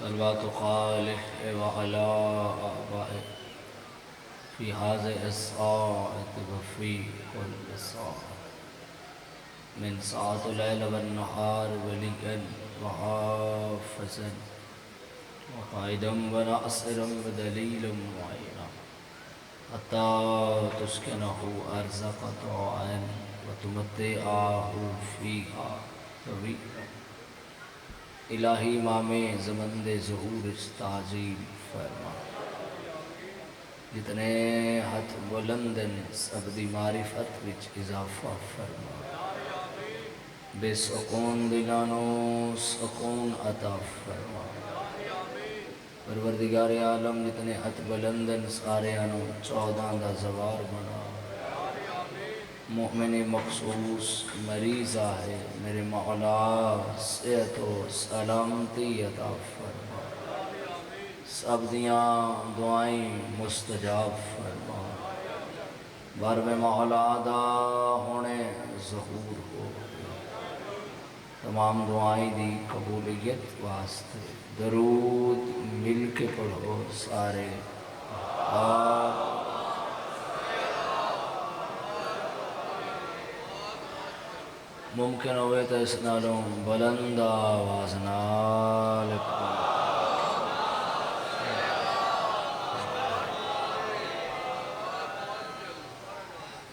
صلوات خالق وعلى آبائه في هذه الساعة وفي كل ساعة من ساعة الليل والنهار وليا وحافظا وقائدا وناصرا ودليلا معينا حتى تسكنه أرزق طاعا وتمتعه فيها طويلا. الہی امام زمن دے ظہور تعظیم فرما، جتنے ہاتھ بلندن سب دی معرفت وچ اضافہ فرما، بے سکون دلانو سکون عطا فرما. پروردگار عالم جتنے ہاتھ بلندن سارے انو 14 دا زوار بنا. مومن مخصوص مریض ہے میرے مولا صحت و سلامتی عطا فرما، سب دیاں دعائیں مستجاب فرما. بار میں مولا دا ہونے ظہور ہو، تمام دعائیں دی قبولیت واسطے درود مل کے پڑھو سارے. ممکن ہوئے تو اس نالوں بلند آواز نال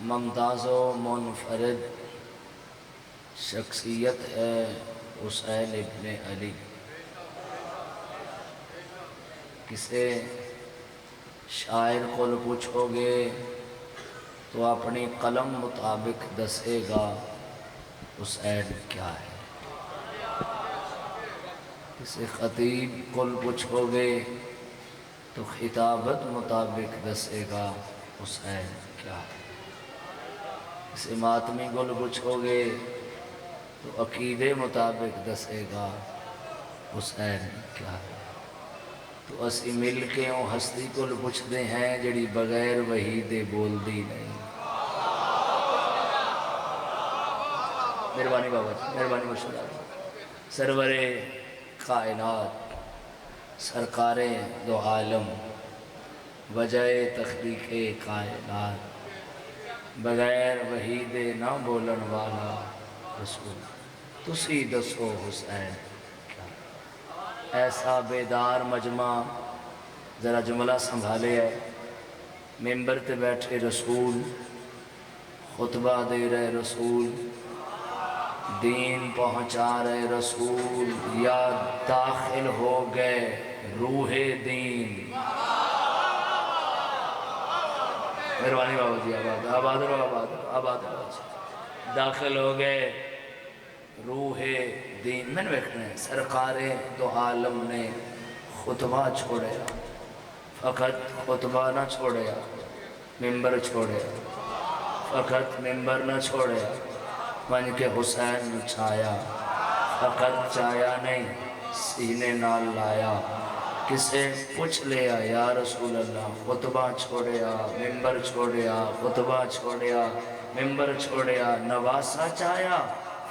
ممتاز و منفرد شخصیت ہے حسین ابن علی. کسے شاعر کو پوچھو گے تو اپنی قلم مطابق دسے گا حسین کیا ہے. کسی خطیب کو پوچھو گے تو خطابت مطابق دسے گا حسین کیا ہے. کسی ماتمی کو پوچھو گے تو عقیدے مطابق دسے گا حسین کیا ہے. تو اسی مل کے ہوں ہستی کو پوچھتے ہیں جڑی بغیر وحی دے بول دی نہیں. مہربانی بابا جی، مہربانی مشہور سرور کائنات سرکار دو عالم وجہ تخلیق کائنات بغیر وحی دے نہ بولن والا رسول تسی دسو حسین کیا. ایسا بیدار مجمع ذرا جملہ سنبھالے ہے. ممبر تے بیٹھے رسول، خطبہ دے رہے رسول، دین پہنچا رہے رسول، یا داخل ہو گئے روح دین. مہربانی بابا جی، آباد رو آباد رو داخل ہو گئے روح دین. میں نے بیٹھنے سرکار دو عالم نے خطبہ چھوڑیا، فقط خطبہ نہ چھوڑیا، ممبر چھوڑیا، فقط ممبر نہ چھوڑیا، من کے حسین چھایا، فقط چایا نہیں سینے نال لایا. کسے پوچھ لیا یا رسول اللہ خطبہ چھوڑیا، ممبر چھوڑیا، خطبہ چھوڑیا، ممبر چھوڑیا، نواسا چایا.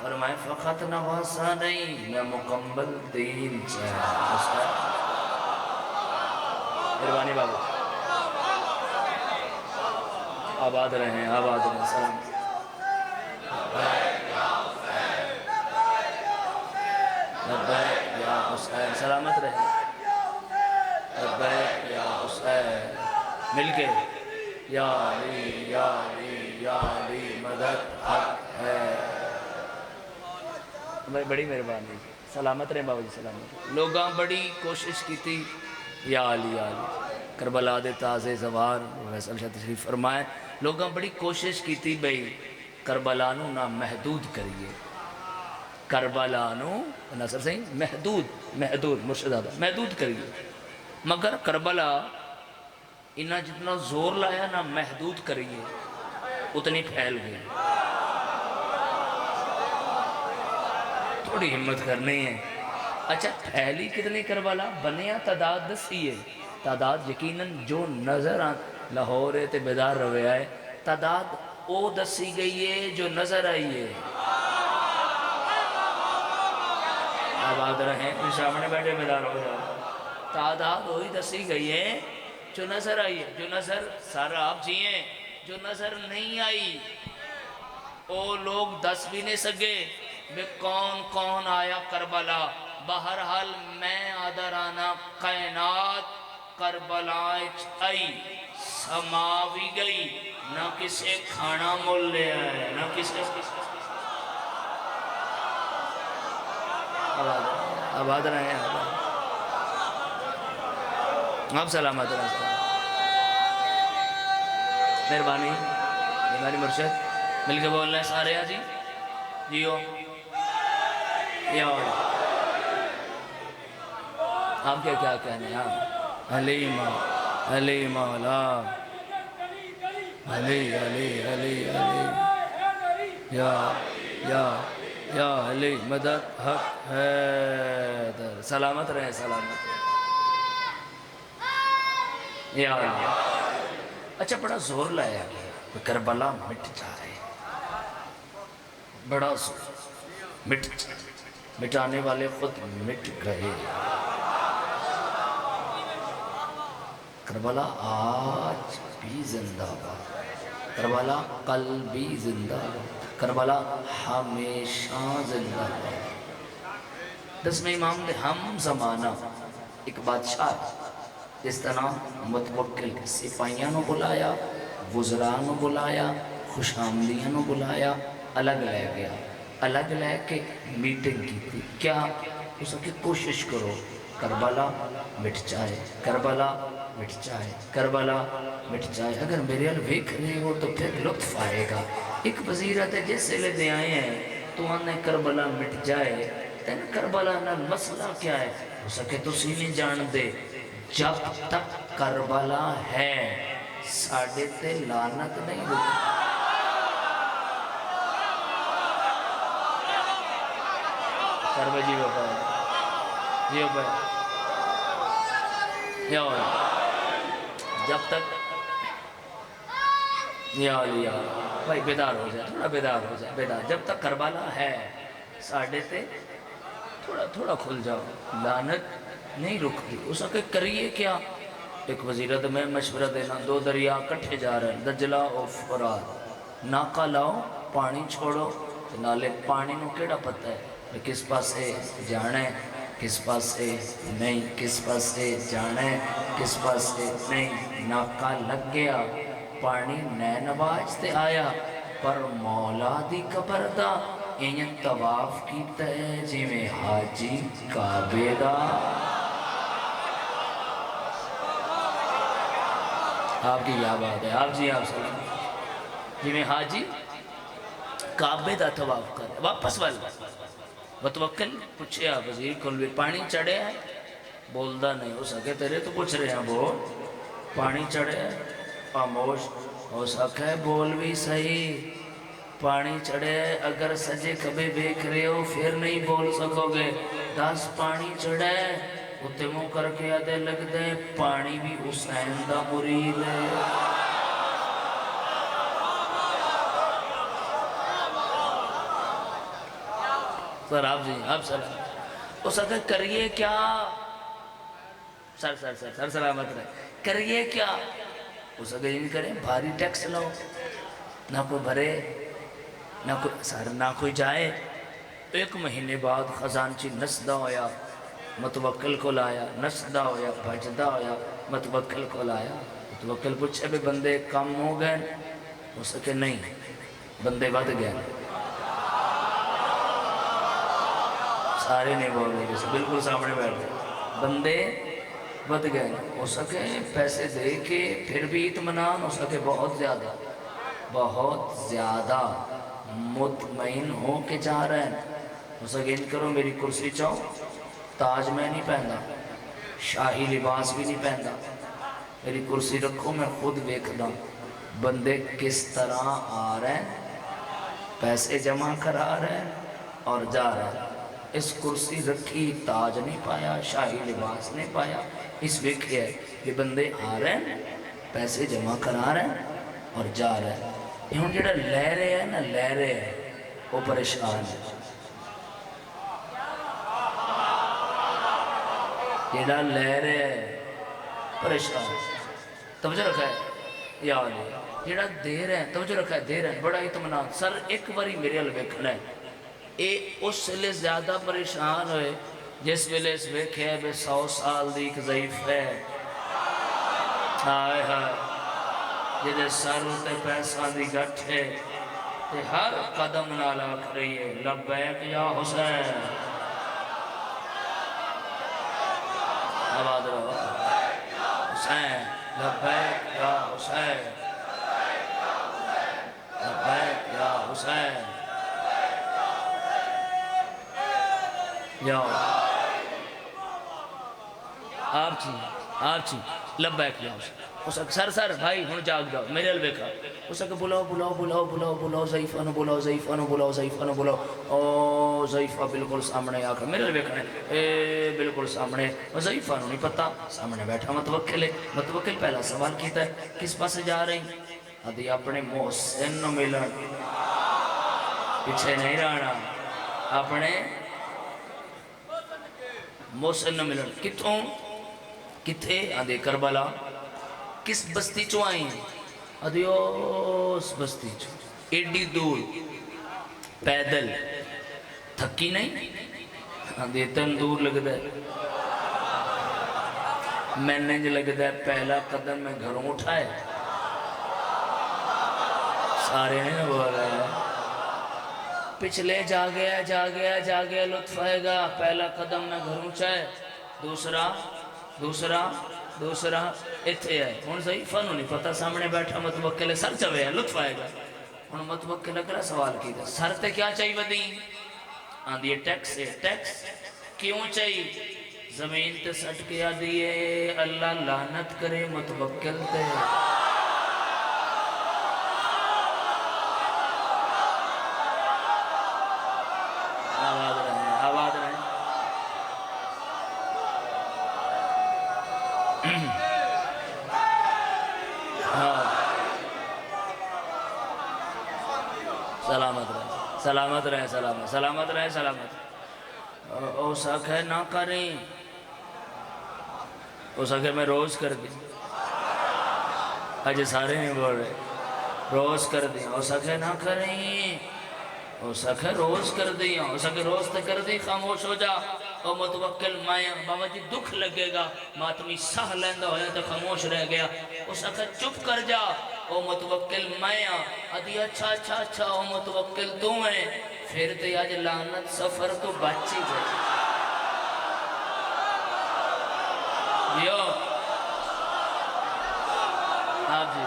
فرمائے فقط نواسا نہیں میں مکمل دین چاہیا. مہربانی بابا آباد رہیں، آباد رہیں. سلام لبیک یا حسین، سلامت رہے. لبیک یا حسین، مل کے یا علی یا علی یا علی مدد حق ہے. بڑی مہربانی، سلامت رہے بابا جی، سلامت. لوگاں بڑی کوشش کی تھی یا علی یا علی. کربلا دے تازے زوار فیصل شاہ تشریف فرمائے. لوگاں بڑی کوشش کی تھی بھئی کربلا نو نہ محدود کریے، کربلا نو ناصر صحیح محدود مرشد آدھا محدود کریے. مگر کربلا انہا جتنا زور لایا نہ محدود کریے اتنی پھیل گئی. تھوڑی ہمت کرنی ہے. اچھا پھیلی کتنی کربلا بنیا تعداد دسی ہے. تعداد یقیناً جو نظر لاہور تے بیدار روے آئے تعداد او دسی گئی ہے جو نظر آئی ہے. آباد رہیں سامنے بیٹھے بیدار ہو جاؤ. تعداد وہی دسی گئی ہے جو نظر آئی ہے. جو نظر سر آپ جی ہیں جو نظر نہیں آئی وہ لوگ دس بھی نہیں سکے میں کون کون آیا کربلا. بہرحال میں آدھرانا کائنات کربلا آئی سما بھی گئی نہ کسے کھانا مول لے آئے نہ کسے آباد رہے ہیں. آپ سلامت رہے. مہربانی ہماری مرشد مل کے بول رہے ہیں سارے ہیں جی جیو آپ کیا کہنے ہیں آپ علی مولا علی علی علی علی یا علی مدد حق ہے. سلامت رہے سلامت رہے یا اللہ. اچھا بڑا زور لایا گیا کربلا مٹ جائے بڑا زور مٹانے والے خود مٹ گئے. کربلا آج بھی زندہ باد. کربلا کل بھی زندہ باد. کربلا ہمیشہ زندہ باد. 10ویں امام نے ہم زمانہ ایک بادشاہ جس طرح متوکل سپاہیاں نو بلایا وزراء نو بلایا خوش آمدیاں نو بلایا الگ لے گیا. الگ لے کے میٹنگ کی تھی کیا اس کی کوشش کرو کربلا مٹ جائے کربلا مٹ جائے کربلا مٹ جائے. اگر میرے ال ویکھ رہے ہو تو پھر لطف آئے گا. ایک وزیرت ہے جس سے لے دے آئے ہیں تو انہیں کربلا مٹ جائے تین کربلا نہ مسئلہ کیا ہے ہو سکے تو سینے جان دے جب تک کربلا ہے ساڑھے تے لعنت نہیں رکھتی. کربلا جی بابا جی بابا یا جب تک یا علی بھائی بیدار ہو جائے تھوڑا بیدار ہو جائے بیدار. جب تک کربلا ہے ساڑھے تے تھوڑا کھل جاؤ لعنت نہیں رکتی. اس کے کریے کیا ایک وزیرت میں مشورہ دینا. 2 دریا کٹھے جا رہے ہیں دجلہ اور فرات. ناکہ لاؤ پانی چھوڑو نالے پانی نو کیڑا پتہ ہے کس پاسے جانا ہے کس پاسے نہیں کس پاسے جانا ہے کس پاسے نہیں. ناکہ لگ گیا پانی نین آواز تے آیا پر مولا دی قبر دا این طواف کیتا ہے جی میں حاجی کعبے دا. آپ کی کیا بات ہے آپ جی آپ سلام جی میں حاجی کعبے دا طواف کر واپس والا متوکل پوچھے آپ وزیر کل بھی پانی چڑھے ہے بولدہ نہیں ہو سکے تیرے تو پوچھ رہے ہیں بول پانی چڑھے ہے خاموش ہو سکے بول بھی صحیح پانی چڑھے اگر سجے کبھی بیک رہے ہو پھر نہیں بول سکو گے. 10 پانی چڑھے اتے منہ کر کے آدھے لگ دے پانی بھی حسین دا مرید ہے. سر آپ جی آپ سر اس اگر کریے کیا سر سلامت رہے کریے کیا اس اگر یہ کریں بھاری ٹیکس لاؤ نہ کوئی بھرے نہ کوئی سر نہ کوئی جائے. 1 مہینے بعد خزانچی نسدہ ہویا متوکل کو لایا نسدہ ہویا بھجدہ ہویا متوکل کو لایا. متوکل پوچھے بھی بندے کم ہو گئے ہو سکے نہیں بندے بڑھ گئے. سارے نہیں بول رہے جیسے بالکل سامنے بیٹھ گئے بندے بڑھ گئے ہو سکے پیسے دے کے پھر بھی اطمینان ہو سکے بہت زیادہ مطمئن ہو کے جا رہے ہیں. ہو سکے ان کرو میری کرسی چاہو تاج میں نہیں پہندا شاہی لباس بھی نہیں پہندا میری کرسی رکھو میں خود دیکھدا بندے کس طرح آ رہے ہیں پیسے جمع کرا رہے ہیں اور جا رہے ہیں. اس کرسی رکھی تاج نہیں پایا شاہی لباس نہیں پایا اس وقت ہے کہ بندے آ رہے ہیں پیسے جمع کرا رہے ہیں اور جا رہے ہیں. یہ جڑا لے رہے ہیں نا لے رہے ہیں وہ پریشان ہے. جیڑا لے رہے ہے پریشان توجہ رکھا ہے یا علی جیڑا دے رہے ہیں توجہ رکھا ہے دے رہے ہیں بڑا اطمینان سر ایک باری میرے حل ویکھنا ہے اے اس لئے زیادہ پریشان ہوئے جس ویلے اس ویکھے ہے بے 100 سال دیکھ ضعیف ہے آئے ہائے جیدے سر ہوتے پیسہ دی گھٹ ہے تے ہر قدم نالا کھڑی ہے لبیک یا حسین آباد رہو حسین لبیک یا حسین لبیک یا حسین جاؤ آپ چی لبیک یا حسین اس اکثر سر بھائی ہون جاگ جاؤ میرے حل بیکھا اس اکثر بلاؤ ضعیفانو بلاؤ او ضعیفہ بالکل سامنے آکھا میرے حل بیکھا اے بالکل سامنے ضعیفانو نہیں پتا سامنے بیٹھا متوکل ہے متوکل پہلا سوال کیتا ہے کس پاس جا رہی ادھی اپنے محسن نو ملن پیچھے نہیں رہنا اپنے محسن نو ملن کتوں کتھے آدھے کربلا کس بستی چو آئیں آدھے اس بستی چو ایڈی دور پیدل تھکی نہیں آدھے تن دور لگ دے میں نے جو لگ دے پہلا قدم میں گھروں اٹھائے سارے نہیں بول رہے ہیں پچھلے جا گیا لطف آئے گا پہلا قدم میں گھروں اٹھائے دوسرا اتھے ہے ہون ضعیفہ نو نہیں پتا سامنے بیٹھا متوکل ہے سر چوے ہے لطف آئے گا ہون متوکل اگلا سوال کی تھا سر تے کیا چاہی ودی آندھی ٹیکس ہے ٹیکس کیوں چاہی زمین تے سٹ کے آدھیے اللہ لعنت کرے متوکل تے آباد رہے سلامت رہے او سکھے نہ کریں او سکھے میں روز کر دیں آج سارے نہیں بول رہے روز کر دیں او سکھے نہ کریں او سکھے روز کر دیں او سکھے روز تے کر دیں خاموش ہو جا او متوکل مائیں بابا جی دکھ لگے گا ماتمی سہ لیندہ ہویا تو خاموش رہ گیا او سکھے چپ کر جا او متوکل مائیں ادھی اچھا او متوکل تو ہیں پھر تے آج لعنت سفر تو بچی جائے آپ جی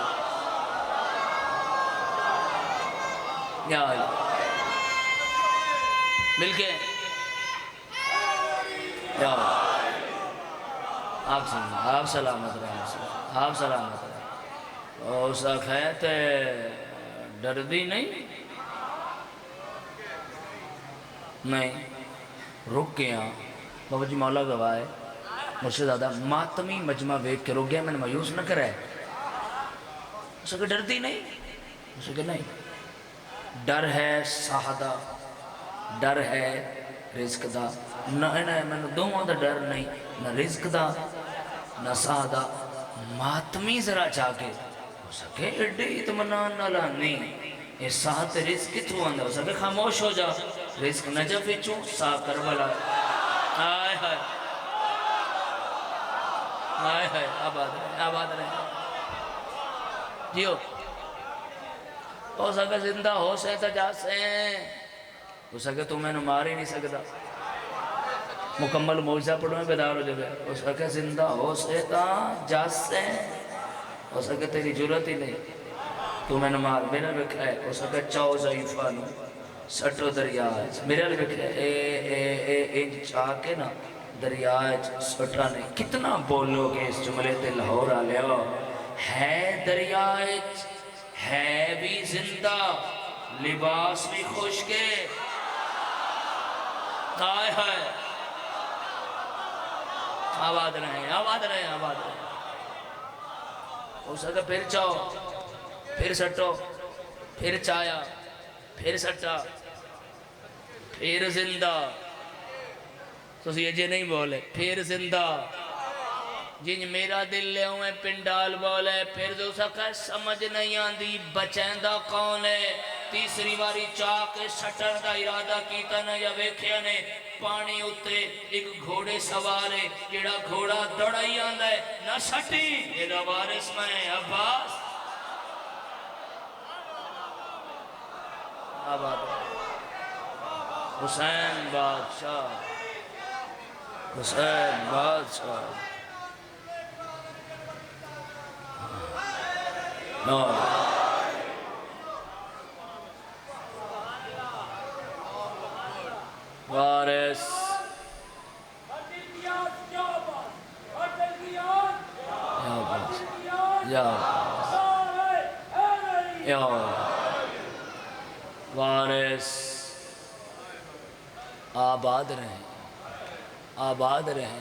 یا مل کے آپ سلامت رہے آپ سلامت رہے اور سکھیت ڈردی نہیں رک گیا بابا جی مولا گواہ ہے مجھ سے زیادہ ماتمی مجمع ویک کے رک گیا میں نے مایوس نہ کرا ہے اس کو ڈردی نہیں اس کو نہیں ڈر ہے سہادہ ڈر ہے رزق دا نہ میں نے دونوں دا ڈر نہیں نہ رزق دا نہ سہادہ ماتمی ذرا جاگے ہو سکے اڈے اطمینان نہ لانی یہ ساتھ رزق کتھو آندہ ہو سکے خاموش ہو جا رزق نجف چوں سا کربلا آئے آباد رہے جیو ہو سکے زندہ ہو سے تا جا سے ہو سکے تو میں نے مار ہی نہیں سکتا مکمل موجزہ پڑھو میں بیدار ہو جائے ہو سکے زندہ ہو سے تا جا سے ہو سکے تیری جرت ہی نہیں تو میں نے مار میرا بکھا ہے ہو سکے چاو ضعیفانو سٹو دریاج میرے لئے بکھا ہے انج چاہ کے نا دریاج سٹا نہیں کتنا بولو گے اس جملے تے لاہور آلے ہو ہے دریاج ہے بھی زندہ لباس بھی خوش کے آئے آباد رہے ہو سکا پھر چاہو پھر سٹو پھر چایا پھر سٹا پھر زندہ تسی اجے نہیں بولے پھر زندہ جن میرا دل لے ہوئے پنڈال بولے پھر جو سکا سمجھ نہیں آندی بچیندہ کون ہے تیسری باری چاہ کے سٹر دا ارادہ کیتا نہ یا ویکھیا نے پانی اتے ایک گھوڑے سوارے جیڑا گھوڑا دوڑائی آندہ ہے نہ سٹی یہ وارث میں عباس آباد حسین بادشاہ حسین بادشاہ وارث یا وارث آباد رہیں آباد رہیں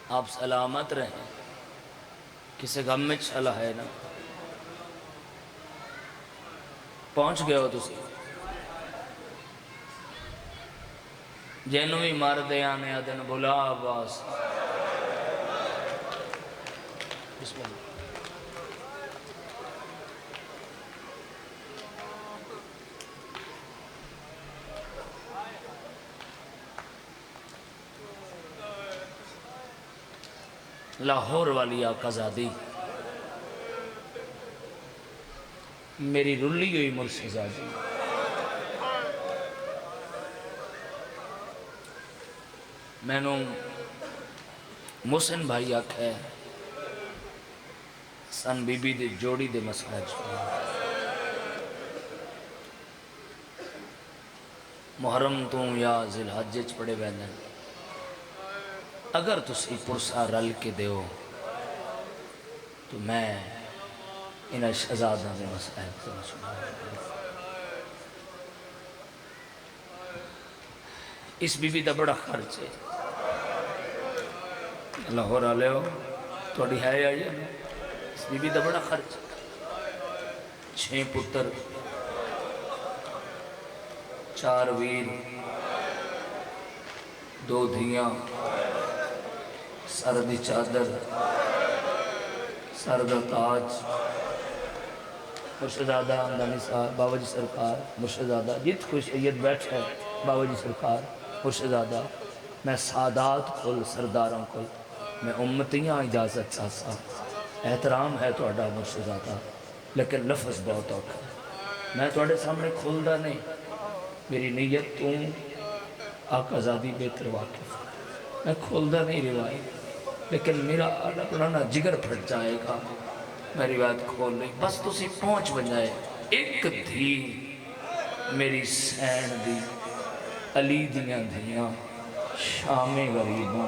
آپ سلامت رہیں کسی غم میں چلا ہے نا پہنچ گئے ہو تسی جنوی مردے آنے ادن بلا عباس بسم اللہ لاہور والی آقا زادی میری رلی ہوئی مرسی زادی میں نے محسن بھائی آکھے سن بی بی دے جوڑی دے مسئلہ محرم تو یا ذی الحجہ پڑے بیندے اگر تسی پرسا رل کے دیو تو میں انہیں شہزادہ دے مسائل سنا اس بی بی دا بڑا خرچ ہے لاہور آلے ہو توڑی ہے یا یہ اس بی بی دا بڑا خرچ 6 پتر 4 ویر 2 دھیاں سر دی چادر سر دا تاج مرشدزادہ اندانی صاحب بابا جی سرکار مرشدزادہ جت خوش عید بیٹھ ہے بابا جی سرکار مرشدزادہ میں سادات کل سرداروں کل میں امتیاں اجازت چاہتا احترام ہے توڑا مرشدزادہ لیکن لفظ بہت اوکھا میں توڑے سامنے کھولدا نہیں میری نیت تو آقا زادی بہتر واقف میں کھولدا نہیں روایت لیکن میرا اپنا جگر پھٹ جائے گا میں روایت کھول نہیں بس تو سی پہنچ بجائے ایک دھی میری سین دی علی دیاں دھیاں شام غریباں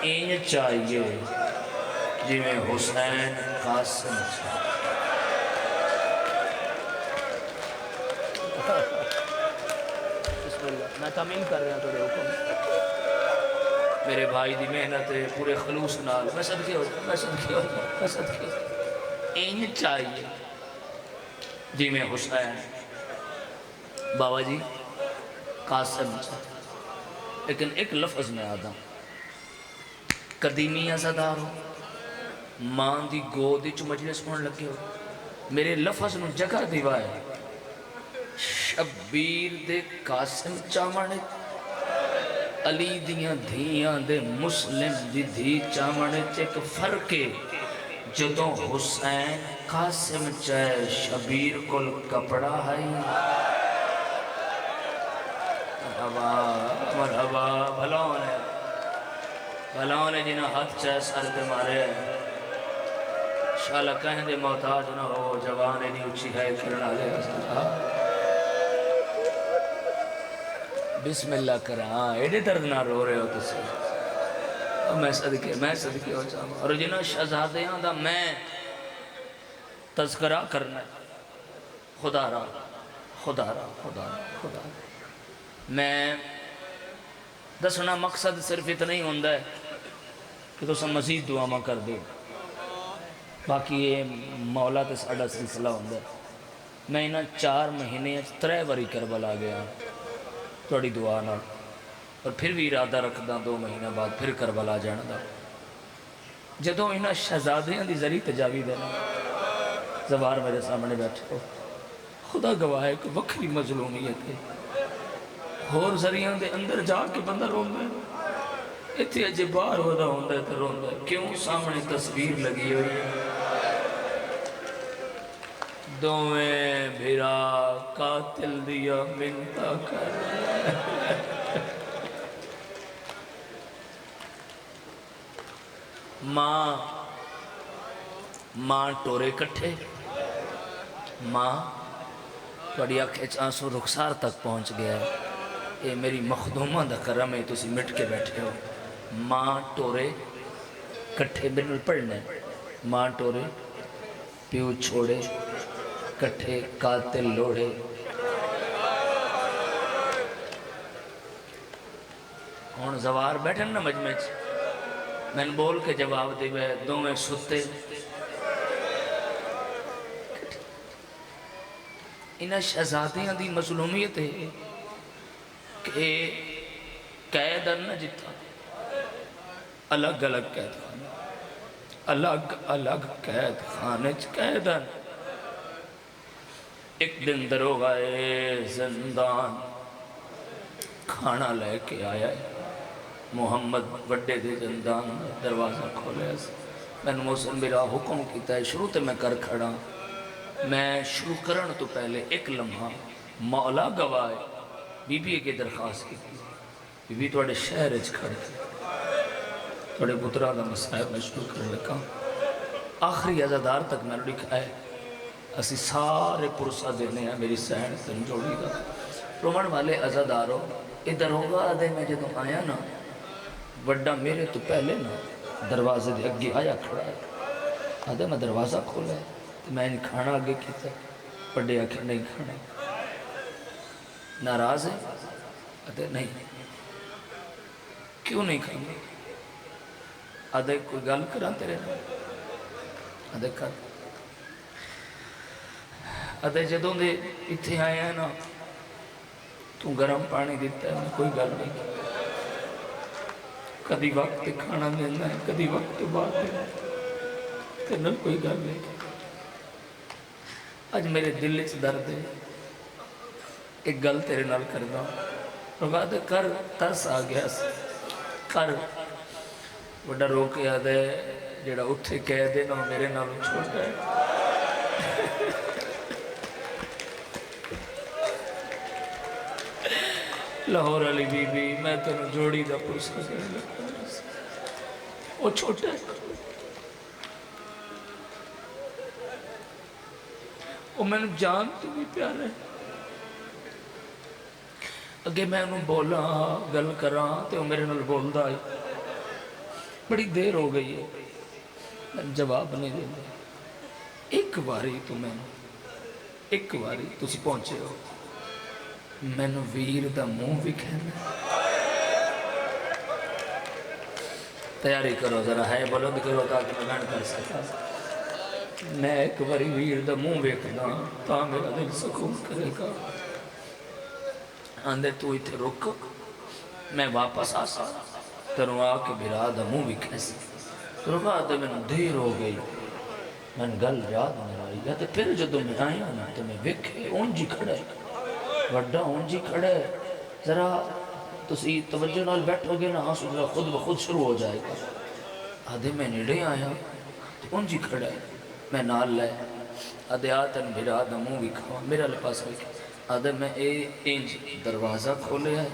این چاہیے جی میں حسین قاسم چاہیے بسم اللہ میں تمین کر رہا تو حکم میرے بھائی دی محنت ہے پورے خلوص نال میں صدقے ہو جاؤں میں صدقے ہو جاؤں میں صدقے ہو جاؤں این چاہیے جی میں حسین بابا جی قاسم چاہیے لیکن ایک لفظ میں آدھا قدیمی ازادار ہو ماں دی گودی چو مجلس پڑھن لگے ہو میرے لفظ نو جگہ دیوائے شبیر دے قاسم چاہمانے علی دیاں دھیاں دے مسلم دی دھی چاہمانے ایک فرقے جدوں حسین قاسم چاہے شبیر کل کپڑا ہے مرحبا بھلاؤں نے جنہاں ہاتھ چاہے سر دے مارے شاءاللہ کہیں دے محتاج نہ ہو جوانے نہیں اچھی ہے کرنا لے بسم اللہ کرا ایڈے درد نہ رو رہے ہو تسی میں صدقے ہو چاہوں اور جنہاں شہزادیاں دا میں تذکرہ کرنا خدا را میں دسنا مقصد صرف اتنا ہی ہوندہ ہے کہ تو سب مزید دعا ماں کر دے باقی یہ مولا تے ساڑھا سلسلہ ہوندہ ہے میں انہاں 4 مہینے 3 باری کربلا گیا توڑی دعا نہ اور پھر بھی ارادہ رکھدا 2 مہینے بعد پھر کربلا جان دا۔ جدوں انہاں شہزادیاں دی ذریعہ تجاویز ہے نا، زوار میرے سامنے بیٹھے ہو، خدا گواہ ہے کہ وکری مظلومیت ہے، اور ذریعہ دے اندر جا کے بندہ روندا ہے، اتھے اجے باہر ہودا ہوندا ہے تے روندا ہے، کیوں؟ سامنے تصویر لگی ہوئی ہے، دوویں بھرا قاتل دیا منتا کر۔ ماں ٹورے کٹھے، ماں تھوڑی آنکھیں آنسو رخسار تک پہنچ گیا ہے، یہ میری مخدومہ دا کرم ہے، تسی مٹ کے بیٹھے ہو۔ ماں ٹورے کٹھے بنل پڑھنے، ماں ٹورے پیو چھوڑے کٹھے قاتل لوڑے۔ ہون زوار بیٹھن نا مجمع چ، میں نے بول کے جواب دے گئے، دوویں ستے۔ انہاں شہزادیاں دی مظلومیت ہے کہ قیدن نہ جتا، الگ الگ قید خانے، الگ الگ قید خانے قیدن۔ ایک دن دروغہ زندان کھانا لے کے آیا ہے، محمد وڈے دے زندان دروازہ کھولے اس میں نے محسن میرا حکم کیتا ہے، شروع تے میں کر کھڑا، میں شروع کرن تو پہلے ایک لمحہ مولا گواہ بی بی کے درخواست کی تھی، بی بی توڑے شہر اچ کھڑے توڑے پترہ دا مسائب میں شروع کر لکھا، آخری عزادار تک میں نے لکھا ہے، اسی سارے پرسہ دینے ہیں میری سہن سنجوڑی دا۔ رومن والے عزاداروں ادھر ہوگا دے میں جدوں آیا نا، وڈا میرے تو پہلے نا دروازے دے اگے آیا کھڑا ہے، آدھے میں دروازہ کھولا ہے، میں نے کھانا آگے کیتا ہے، وڈے آکھے نہیں کھانا، ناراض ہے؟ آدھے نہیں، کیوں نہیں کھانا؟ آدھے کوئی گل کرا تیرے نا، آدھے کر، آدھے جدوں دے اتھے آئے ہیں نا، تو گرم پانی دیتا ہے، کوئی گل نہیں، کدی وقت کھانا دینا ہے، کدی وقت بعد دینا ہے، کہ نہ کوئی گل نہیں۔ آج میرے دل اس درد ہے، ایک گل تیرے نال کرنا، ربا دے کر، ترس آ گیا سی، کر، بڑا رو کے آدھے جڑا اٹھے کہہ دینا میرے نال چھوٹا ہے۔ لاہور علی بی بی میں تینوں جوڑی دا پرسہ کرنے لگا، وہ چھوٹا ہے، وہ میں نے جان تو بھی پیار ہے، اگے میں انہوں بولا گل کران تے وہ میرے نال بولدا ہے، بڑی دیر ہو گئی ہے، میں جواب نہیں دے دیا، ایک باری تو میں ایک باری تسی پہنچے ہو، میں نے ویر دا منہ بھی کہنا، تیاری کرو ذرا ہے بلند کرو تاکہ میں کر سکتا، میں ایک باری ویر دا منہ ویکھنا تا میرا دل سکون کرے گا، آندھے تو اتھے رک، میں واپس آسا، تنو آکے بھرا دا منہ بھی کیسے، رکھا دے میں دیر ہو گئی، میں گل یاد نہیں آئی، یا تے پھر جدو میں آیا نا تو میں ویکھے اونجی کھڑے، وڈا اونجی کھڑے، ذرا تسی توجہ نال بیٹھو گے نا آنسو ذرا خود بخود شروع ہو جائے گا، آدھے میں نیڑے آیا تو اونجی کھڑے، میں نال لے، آدھے آتن بھرا دا منہ بھی کھوا، میرا لپاس ہوئی، آدھے میں انج دروازہ کھولے ہے،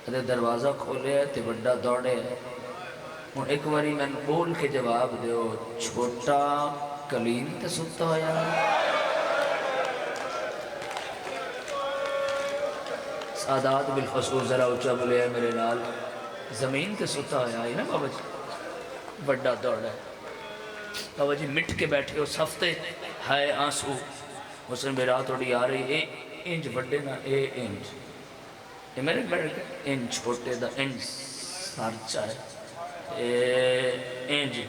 آدھے دروازہ کھولے ہے تے وڈا دوڑے ہے، اور ایک باری میں بول کے جواب دیو، چھوٹا کلیم تے ستا ہویا، سادات بالخصوص ذرا اچھا بلے ہے میرے نال، زمین تے ستا ہویا ہے نا بابا جی، وڈا دوڑا ہے، بابا جی مٹ کے بیٹھے ہو صفتے، ہائے آنسو، حسن بیرا توڑی آ رہی، اے انج وڈے نا، اے انج، یہ میرے بیٹھے انج چھوٹے دا انج سارچا ہے، انج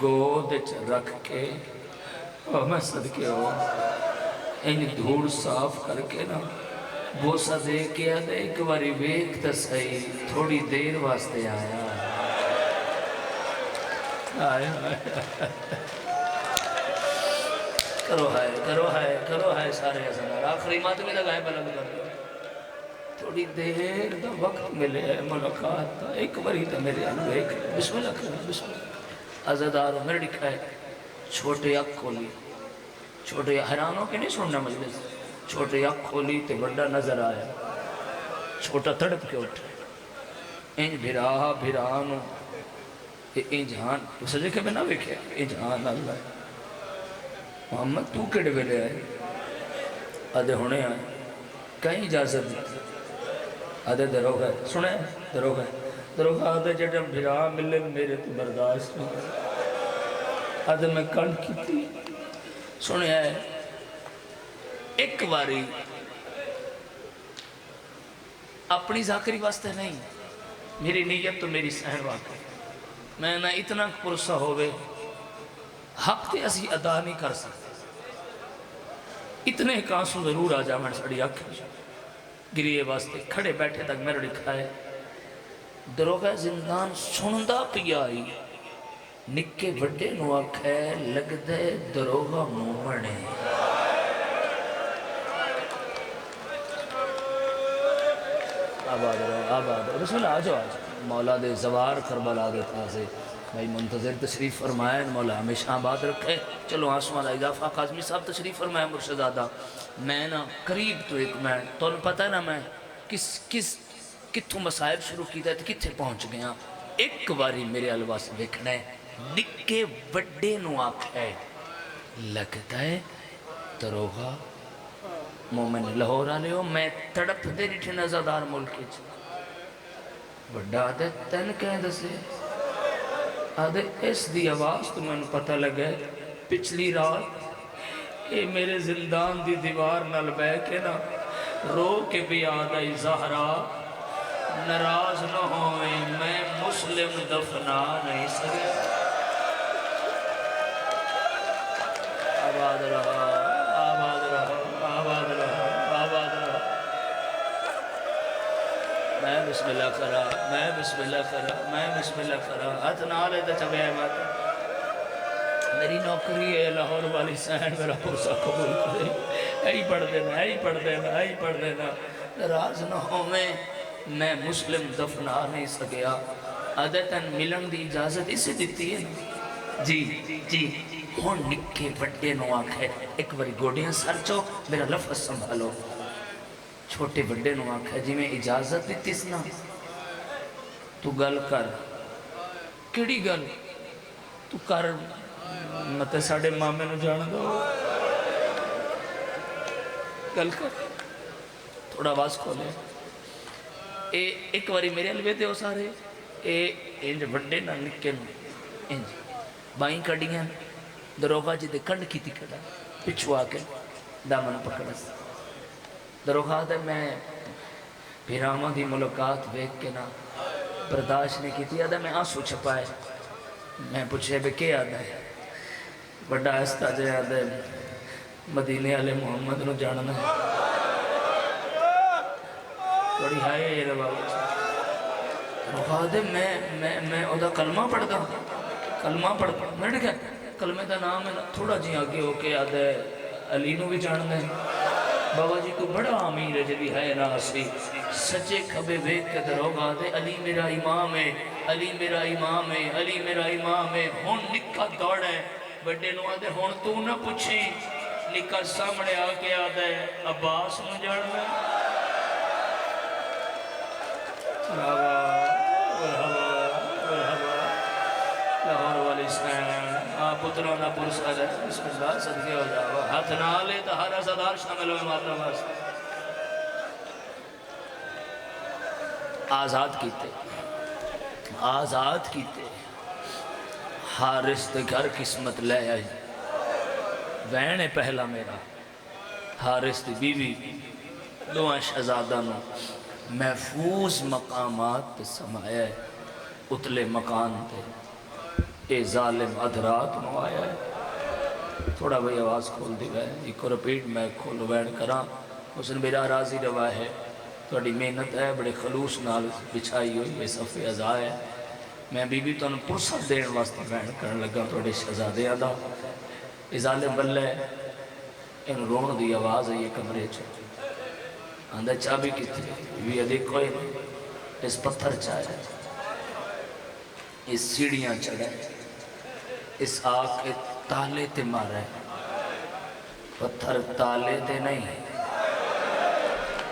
گود رکھ کے اور میں صدقے ہو انج دھوڑ صاف کر کے نا بوسا دے کے آدھے ایک باری ویک تا صحیح تھوڑی دیر واسطے آیا کرو ہے سارے حسنار آخری مات میں لگائے بلند کر دو تھوڑی دیر دا وقت ملے ہے ملاقات دا ایک باری تا میرے انو ایک بسم اللہ کرنا بسم اللہ عزدارو میرے لکھا ہے چھوٹے اک کھولی چھوٹے حیرانوں کے نہیں سننا مجلس چھوٹے اک کھولی تے بڑا نظر آیا چھوٹا تڑپ کے اٹھا انج بھرانو انجہان سجے کے میں نہ ویکھے انجہان اللہ محمد تو کڑے ویلے آئے آدھے ہونے آئے کہیں اجازت دیتی آدھے دروگا ہے سنے دروگا ہے دروگا آدھے جڑا بھرا ملے میرے تو برداشت نہیں آدھے میں کنڈ کی تھی سنے آئے ایک باری اپنی ذاکری واسطے نہیں میری نیت تو میری سہن واقع میں نہ اتنا پرسہ ہوئے حق تے اسی ادا نہیں کر سکتے اتنے کانسوں ضرور آ جا میں سڑی آنکھ گریے واسطے کھڑے بیٹھے تک میرے لکھا ہے دروگہ زندان سنندہ پیائی نکے بڑے نو آکھے لگ دے دروگہ مومنے آباد رہو بسم اللہ آجو مولا دے زوار کربلا دے تازے بھائی منتظر تشریف فرمائے مولا ہمیشہ آباد رکھے چلو آسمان اضافہ قاسمی صاحب تشریف فرمائے مرشدادہ میں نا قریب تو ایک میں تو پتہ ہے نا میں کتھوں مسائل شروع کی تھے کتھے پہنچ گیا ایک باری میرے الواس دیکھنے نکے بڑے نو آکھے لگتا ہے دروگہ مومن لاہور آلے ہو میں تڑپ دے رٹھے نزادار ملکی بڑا آدھے تین کہیں دسے آدھے اس دی آواز تو میں نے پتہ لگے پچھلی رات اے میرے زندان دی دیوار نل بے کے نا رو کے بھی آدھے زہرا نراز نہ ہوئے میں مسلم دفنا نہیں سکے آباد رہا میں بسم اللہ کرا میں بسم اللہ کرا ہاتھ نہ لے تو چبے ماتا میری نوکری ہے لاہور والی سہن میرا پرسہ قبول کرے ایہی پڑھ دینا راز نہ ہو میں مسلم دفنا نہیں سکیا عادتاً ملن دی اجازت اسے دیتی ہے جی ہون نکے بڑے نو آنکھ ہے ایک باری گوڑیاں سر چو میرا لفظ سنبھالو چھوٹے بڑے نو آنکھ ہے جی میں اجازت دیتی سنا تو گل کر کیڑی گل تو کر مطلب ساڑھے مامے نو جانا دو گل کر تھوڑا آواز کھولے ایک باری میرے الوے دے ہو سارے انج بڑے نہ نکے نو انج بائیں کڑیاں دروگہ جی دے کنڈ کی تھی کڑا پچھو آکے دامن پکڑا سا دروگہ دے میں پیرامہ دی ملاقات بیک کے نا برداشت نہیں کی تھی آدھا میں آنسو چھپائے میں پوچھے بے کیا آدھا ہے بڑا ایستا جائے آدھا ہے مدینے علی محمد نو جاننا ہے بڑی ہائے یہ رباوت دروگہ دے میں اوہ کلمہ پڑھتا میں نے کہا کلمہ دا نام ہے تھوڑا جی آگے ہو کے آدھا ہے علی نو بھی جاننا ہے بابا جی کو بڑا امیر ہے جبی ہے ناسی سچے کھبے بیک کے دروگہ دے علی میرا امام ہے ہون نکا دوڑ ہے بڑے نو آدھے ہون تو نہ پوچھیں نکا سامنے آکے آدھے عباس نو جاننا لاہور والی سین پتروں نہ پرسہ ہے بسم اللہ صدقے ہو جاوا ہاتھ نہ لے تو ہر ازادار شامل ہوئے ماتا واسطے آزاد کیتے حارس تے گھر قسمت لے آئی وین پہلا میرا حارس تے بیوی دوہاں شہزادہ نو محفوظ مقامات تے سمایا ہے اتلے مکان تے اے ظالم ادھرات نو آیا ہے تھوڑا بھئی آواز کھول دی گئے ایک رپیٹ میں کھولو وین کرا حسن میرا راضی روا ہے تھوڑی محنت ہے بڑے خلوص نال بچھائی ہوئی یہ صفحے ازا ہے میں بی بی تانوں پرست دین واسطے بیان کرن لگا تھوڑے شہزادیاں دا ازالے بلے ان رون دی آواز ہے یہ کمرے چھو آندھا چابی کی تھی بھی دیکھو اس پتھر چاہے اس سیڑیاں چڑھے اس آگ کے تالے تے مارے پتھر تالے تے نہیں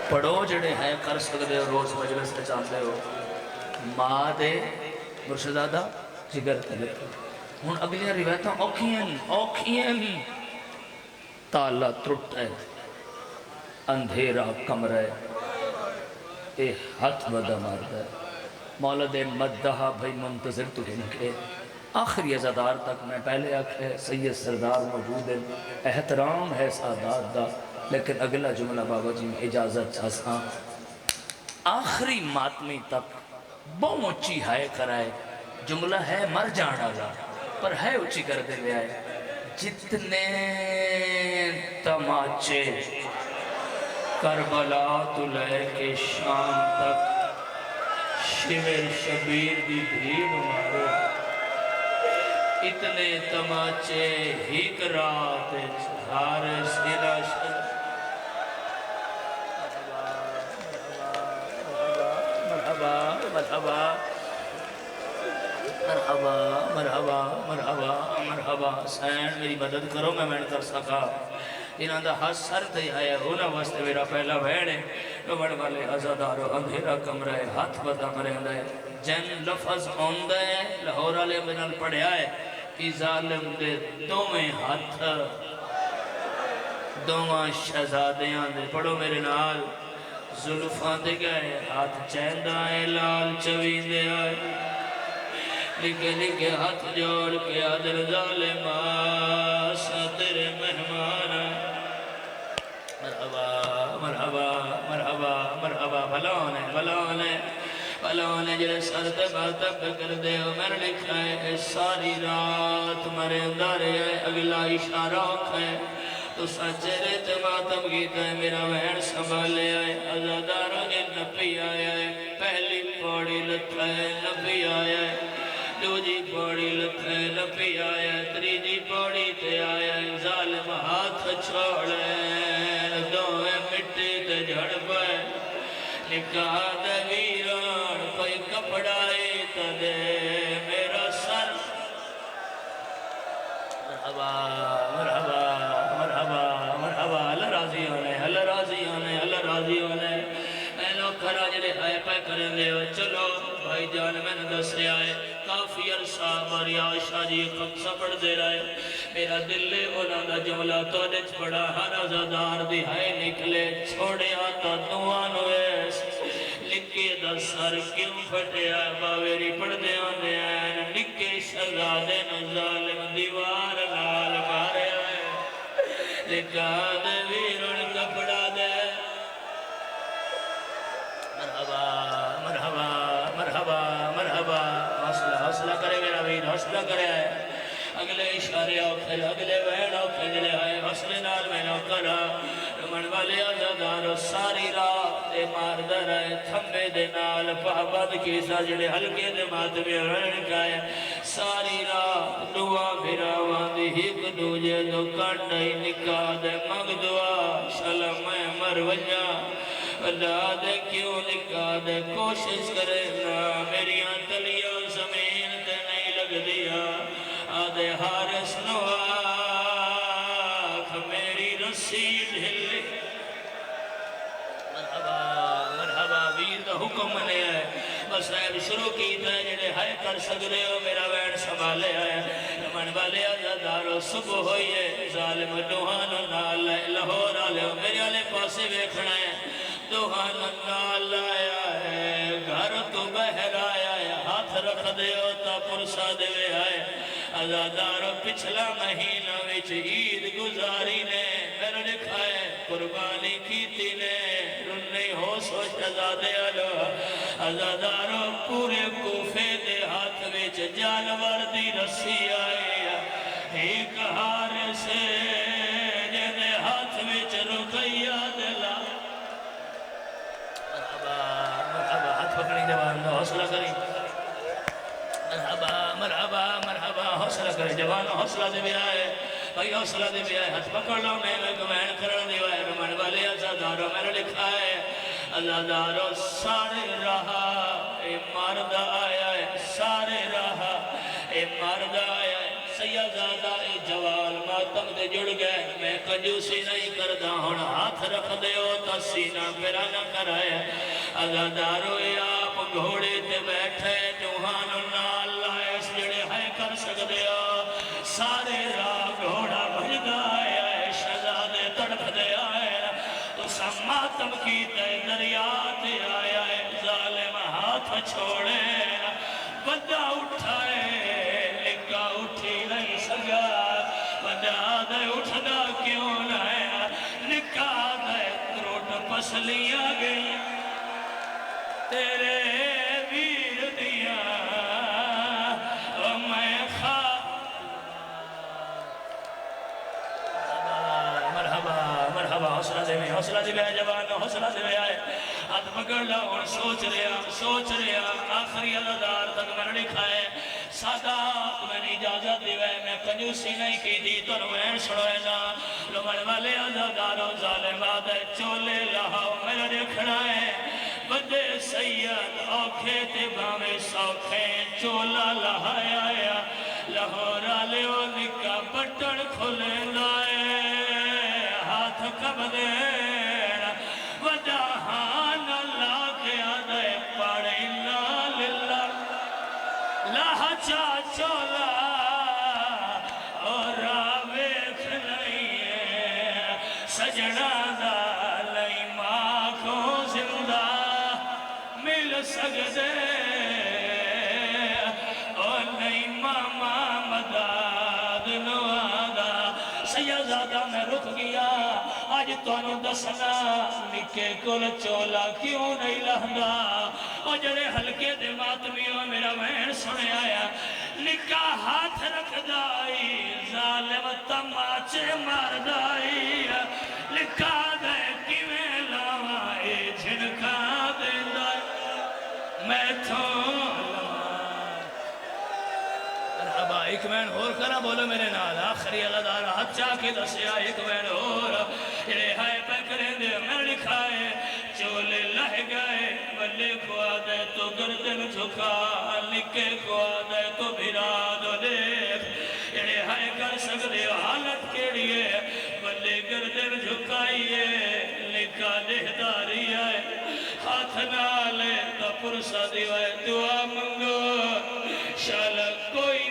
پڑھو جڑے ہیں کر سکتے ہو روز مجلس سے چاہتے ہو ماں دے مرشدادہ جگر تلک ہون اگلیاں روایتاں اوکھیں تالا ترٹ ہے اندھیرا کمرہ اے ہاتھ بدا مرد ہے مولد مدہا بھائی منتظر تو ان کے آخری ازادار تک میں پہلے آکھے سید سردار موجود ہے احترام ہے سادات دا لیکن اگلا جملہ بابا جی میں اجازت چاہساں آخری ماتمی تک بہت اچھی ہائے کرائے جملہ ہے مر جانا گا پر ہے اچھی کر دے لے آئے جتنے تماچے کربلا تو لے کے شام تک شمر شبیر دی بھیڑ مارو اتنے تماچے ہیک رات حارس الاشر مرحبا مرحبا مرحبا مرحبا مرحبا مرحبا سین میری مدد کرو میں کر سکا انہاں دا ہاتھ سر تے آیا ہونا واسطے میرا پہلا وین ہے رمڑ والے ازادارو اندھیرا کمرہ ہے ہاتھ بدا مرہندہ ہے جن لفظ ہوندہ ہے لاہور والے بنال پڑھیا ہے کہ ظالم دے دومیں ہاتھ دوماں شہزادیاں دے پڑھو میرے نال ظلفاں دے گئے ہاتھ چیندہ آئے لال چوین دے آئے لکھے لکھے ہاتھ جوڑ کے عدل ظالم آسا تیرے مہمان مرحبا مرحبا مرحبا مرحبا بھلانے جلے سر تے باتب کر دے ہو میں نے لکھا ہے کہ ساری رات مرے اندارے ہے اگلا اشارہ ہے تو سچرے تے ماتم گیتا ہے میرا وہن سنبھالے آئے ازاداروں نے نپی آیا ہے پہلی پوڑی لتھا ہے نپی آیا ہے دوجی پوڑی لتھا ہے نپی آیا ہے تریجی پوڑی تے آیا ہے ظالم ہاتھ چھوڑے دوئے مٹی تے جھڑ پائے نکاح دے ویران کوئی کپڑائی تا دے میرا سر مرحبا مرحبا مرحبا مرحبا اللہ راضی ہونے اللہ راضی ہونے اللہ راضی ہونے میں لوگ کھڑا جلے آئے پہ کریں لے چلو بھائی جان میں نے دس سے آئے کافی عرصہ ماریا شاہ جی خمسہ پڑھ دے رہے میرا دل لے اونا دا جملہ تو نچ پڑا ہر ازادار دی ہائے نکلے چھوڑے آتا دوان ویس لکھے دا سر کیوں پھٹے آئے باویری پڑھ دے آنے آئے نکے شہزادے ظالم دیوار لال مارے آئے لکھا دے ویرن کپڑا دے مرحبا مرحبا مرحبا مرحبا حوصلہ کرے میرا ویر حوصلہ کرے آئے اگلے اشارے آکھر اگلے وین آکھر جلے آئے حوصلے نال میں نوکرہ رمن والے آزادارو ساری رات دے ماردر آئے تھمبے دے نال پابند کی ساجڑے حلقے دے ماتمی رن کھائے ساری رات دعا بھرا واندی ہک دوجے دو کانڈائی نکاح دے مگ دعا شلم مروجہ اللہ دے کیوں نکاح دے کوشش کرے نا میریاں تلیاں زمین تے نہیں لگ دیا آدھے حارس نواک میری رسید ہلی مرحبا مرحبا ویر دا حکم نے ہے بس صاحب شروع کی تھا جنہیں ہائے کر سکتے ہو میرا وین سنبھالے آئے رمن والے آزادارو صبح ہوئی ہے ظالم دوہان نال لاہور آلے ہو میرے آلے پاسے بیکھنا ہے دوہان نال آیا ہے گھر تو بہر آیا ہے ہاتھ رکھ دے ہوتا پرسا دے آئے ازادارو پچھلا مہینہ وچ عید گزاری نے میرے لکھا ہے قربانی کیتی نے رنی ہو سو شہزادے آلو ازادارو پورے کوفے دے ہاتھ وچ جانور دی رسی آئی ایک ہار سے جنے ہاتھ وچ رکھیا دلا کریں مرحبا مرحبا مرحبا حوصلہ کریں جوانوں حوصلہ دے بھی آئے بھائی حوصلہ دے بھی آئے ہاتھ پکڑ لو میں گمین کرن دی وائے رمان والے ازاداروں میں نے لکھا ہے ازاداروں سارے رہا اے مرد آیا ہے سارے رہا اے مرد آیا ہے سیدزادہ اے جوال ماتم دے جڑ گئے میں کنجوسی نہیں کردہ ہون ہاتھ رکھ دے ہو تا سینہ پیرا نہ کرائے ازاداروں اے آپ گھوڑے تے بیٹھے جوہان نال لائے اس جڑے ہے کر سکتے ہو سارے راہ گھوڑا بھجدہ آیا ہے شہزادے تڑپ دے آئے تو سماتم کی تے دریاتے آیا ہے ظالم ہاتھ چھوڑے بندہ اٹھائے لکھا اٹھی نہیں سکا بندہ دے اٹھنا کیوں نہ نکاح دے تروٹ پسلیاں گئی تیرے ویر دیا میں مرحبا حوصلہ دے میں جوان حوصلہ دے میں آئے ہاتھ پکڑ لا اور سوچ رہا آخری عزادار تک میں لکھا ہے سادات میں نے اجازت دیوے میں کنجوسی نہیں کی دی تو روین سڑوئے نا لمن والے عزاداروں ظالمات چولے لہاؤ میرا دیکھنا ہے بندے سید اوکھے تے بھامے سوکھے چولا لہایا لہورا لے او نکا بٹن کھلے لائے ہاتھ کب دین وجہان اللہ کے آدھے پڑے للہ لہچا چولا اور آویخ نہیں ہے سجنہ دا لئی ماں کو زندہ مل سکتے اور نہیں ماما مداد نوادا سیدزادہ میں رک گیا آج تو دسنا نکے کل چولا کیوں نہیں لہندا اور جڑے ہلکے دے ماتمیوں میرا وین سنے آیا نکا ہاتھ رکھ دائی ظالم تماچے مار دائی لکھا دے کیویں لاوائی جھنکا دے دائی میں تو مرحبا ایک وین اور کرا بولو میرے نال آخری عزادار ہاتھ چاہ کے دسیا ایک وین اور یہ ہائے پکریں دے میں لکھائے چولے لہ گئے بلے کھوا دے تو گردن جھکا لکھے کھوا دے تو بھرا دو دیکھ یہ ہائے کر سکتے حالت کے لیے بلے گردن جھکائیے لکھا دہداری آئے ہاتھ نالے تا پرسا دیوائے دعا منگو شالک کوئی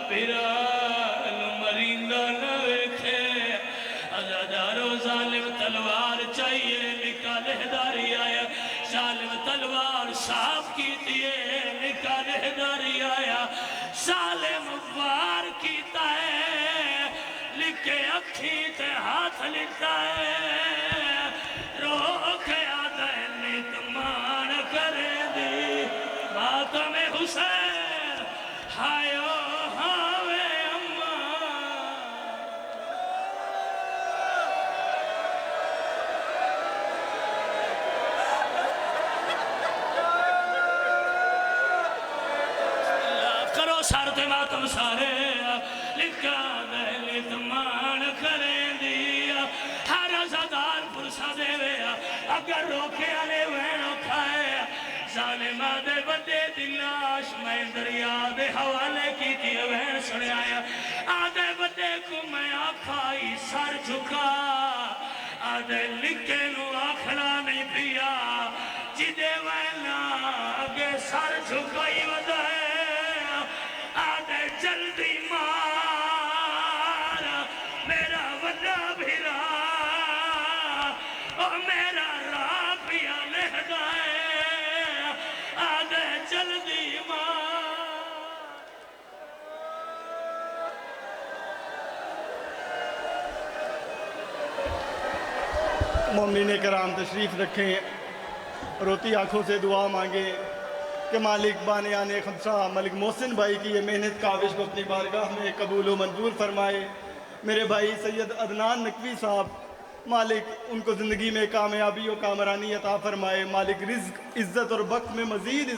بھرا مرندہ نہ ویکھے عزادارو ظالم تلوار چاہیے نکاح لہداری آیا ظالم تلوار صاف کی دیئے نکاح لہداری آیا ظالم وار کیتا ہے لکھے اکھی تے ہاتھ لکھتا ہے روکے آدھے نتمان کرے دی ماتم حسین ہائیو ہاوے اممہ کرو سارتے ماتم سارے لکھا دے نتمان کرے دی ہر عزادار پرسا دے ویا اگر روکے آلے وینو کھائے ظالمہ دے بدے دلاش میں دریا دے حوالے کی تھی وین سنے آیا آدھے بدے کو میں آکھائی سر جھکا آدھے لکھے نو آکھنا نہیں پیا جدے وینا آگے سر جھکائی ودائے آدھے جلدی مار میرا وڈا بھیرا اور میرا راہ پیا لہدائے آدھے جلدی مار مومنین کرام تشریف رکھیں روتی آنکھوں سے دعا مانگیں کہ مالک بانیان خمسہ ملک محسن بھائی کی یہ محنت کاوش کو اپنی بارگاہ میں قبول و منظور فرمائے میرے بھائی سید عدنان نقوی صاحب مالک ان کو زندگی میں کامیابی و کامرانی عطا فرمائے مالک رزق عزت اور بخت میں مزید